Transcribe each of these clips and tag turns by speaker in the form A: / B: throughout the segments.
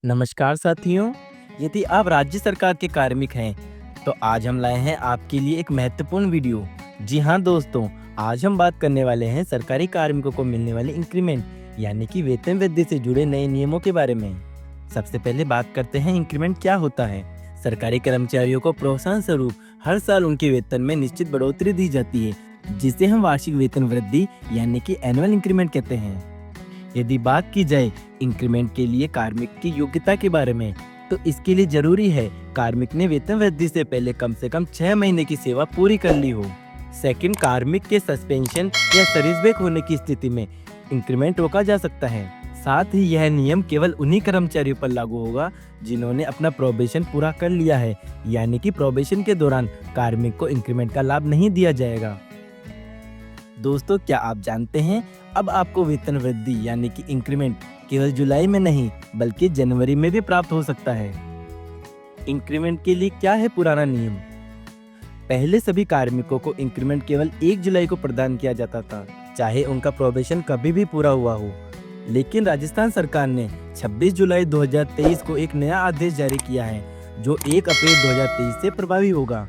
A: नमस्कार साथियों, यदि आप राज्य सरकार के कार्मिक हैं तो आज हम लाए हैं आपके लिए एक महत्वपूर्ण वीडियो। जी हाँ दोस्तों, आज हम बात करने वाले हैं सरकारी कार्मिकों को मिलने वाले इंक्रीमेंट यानी कि वेतन वृद्धि से जुड़े नए नियमों के बारे में। सबसे पहले बात करते हैं इंक्रीमेंट क्या होता है। सरकारी कर्मचारियों को प्रोत्साहन स्वरूप हर साल उनके वेतन में निश्चित बढ़ोतरी दी जाती है, जिसे हम वार्षिक वेतन वृद्धि यानी कि एनुअल इंक्रीमेंट कहते हैं। यदि बात की जाए इंक्रीमेंट के लिए कार्मिक की योग्यता के बारे में, तो इसके लिए जरूरी है कार्मिक ने वेतन वृद्धि से पहले कम से कम 6 महीने की सेवा पूरी कर ली हो। सेकंड, कार्मिक के सस्पेंशन या सर्विस ब्रेक होने की स्थिति में इंक्रीमेंट रोका जा सकता है। साथ ही यह नियम केवल उन्हीं कर्मचारियों पर लागू होगा जिन्होंने अपना प्रोबेशन पूरा कर लिया है, यानी कि प्रोबेशन के दौरान कार्मिक को इंक्रीमेंट का लाभ नहीं दिया जाएगा। दोस्तों, क्या आप जानते हैं अब आपको वेतन वृद्धि यानी कि इंक्रीमेंट केवल जुलाई में नहीं बल्कि जनवरी में भी प्राप्त हो सकता है। इंक्रीमेंट के लिए क्या है पुराना नियम? पहले सभी कार्मिकों को इंक्रीमेंट केवल 1 जुलाई को प्रदान किया जाता था, चाहे उनका प्रोबेशन कभी भी पूरा हुआ हो। लेकिन राजस्थान सरकार ने 26 जुलाई 2023 को एक नया आदेश जारी किया है, जो 1 अप्रैल 2023 से प्रभावी होगा।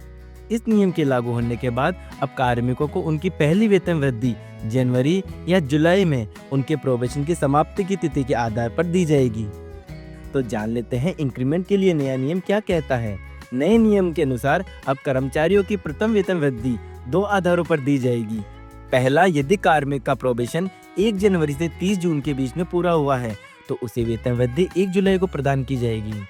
A: इस नियम के लागू होने के बाद अब कार्मिकों को उनकी पहली वेतन वृद्धि जनवरी या जुलाई में उनके प्रोबेशन की समाप्ति की तिथि के आधार पर दी जाएगी। तो जान लेते हैं इंक्रीमेंट के लिए नया नियम क्या कहता है। नए नियम के अनुसार अब कर्मचारियों की प्रथम वेतन वृद्धि 2 आधारों पर दी जाएगी। पहला, यदि कार्मिक का प्रोबेशन 1 जनवरी से 30 जून के बीच में पूरा हुआ है तो उसे वेतन वृद्धि 1 जुलाई को प्रदान की जाएगी।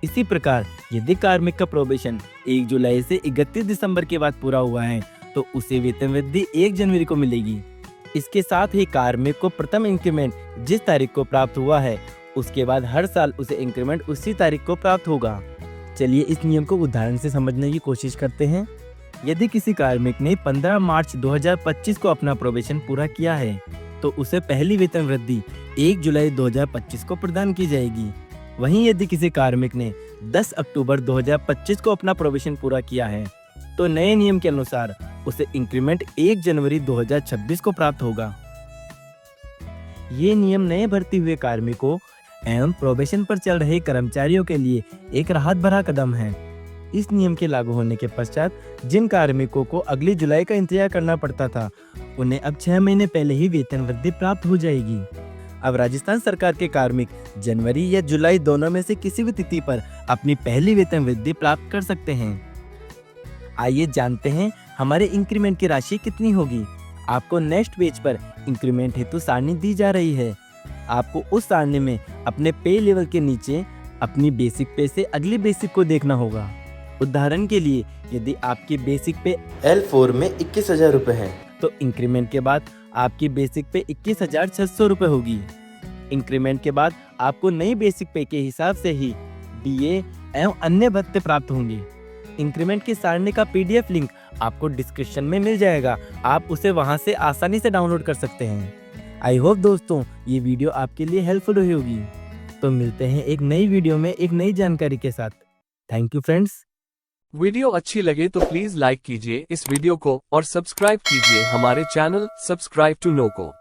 A: इसी प्रकार यदि कार्मिक का प्रोबेशन 1 जुलाई से 31 दिसंबर के बाद पूरा हुआ है तो उसे वेतन वृद्धि 1 जनवरी को मिलेगी। इसके साथ ही कार्मिक को प्रथम इंक्रीमेंट जिस तारीख को प्राप्त हुआ है उसके बाद हर साल उसे इंक्रीमेंट उसी तारीख को प्राप्त होगा। चलिए इस नियम को उदाहरण से समझने की कोशिश करते हैं। यदि किसी कार्मिक ने 15 मार्च 2025 को अपना प्रोबेशन पूरा किया है तो उसे पहली वेतन वृद्धि 1 जुलाई 2025 को प्रदान की जाएगी। वहीं यदि किसी कार्मिक ने 10 अक्टूबर 2025 को अपना प्रोबेशन पूरा किया है तो नए नियम के अनुसार उसे इंक्रीमेंट 1 जनवरी 2026 को प्राप्त होगा। ये नियम नए भर्ती हुए कार्मिकों एवं प्रोबेशन पर चल रहे कर्मचारियों के लिए एक राहत भरा कदम है। इस नियम के लागू होने के पश्चात जिन कार्मिकों को अगली जुलाई का इंतजार करना पड़ता था, उन्हें अब 6 महीने पहले ही वेतन वृद्धि प्राप्त हो जाएगी। अब राजस्थान सरकार के कार्मिक जनवरी या जुलाई दोनों में से किसी भी तिथि पर अपनी पहली वेतन वृद्धि प्राप्त कर सकते हैं। आइए जानते हैं हमारे इंक्रीमेंट की राशि कितनी होगी। आपको नेक्स्ट पेज पर इंक्रीमेंट हेतु सारणी दी जा रही है। आपको उस सारणी में अपने पे लेवल के नीचे अपनी बेसिक पे से अगली बेसिक को देखना होगा। उदाहरण के लिए यदि आपकी बेसिक पे L4 में 21,000 रुपए है तो इंक्रीमेंट के बाद आपकी बेसिक पे 21,600 रुपए होगी। इंक्रीमेंट के बाद आपको नई बेसिक पे के हिसाब से ही DA एवं अन्य भत्ते प्राप्त होंगे। इंक्रीमेंट की सारणी का PDF लिंक आपको डिस्क्रिप्शन में मिल जाएगा, आप उसे वहां से आसानी से डाउनलोड कर सकते हैं। आई होप दोस्तों ये वीडियो आपके लिए हेल्पफुल रही होगी। तो मिलते हैं एक नई वीडियो में एक नई जानकारी के साथ। Thank you friends.
B: वीडियो अच्छी लगे तो प्लीज लाइक कीजिए इस वीडियो को और सब्सक्राइब कीजिए हमारे चैनल सब्सक्राइब टू नो को।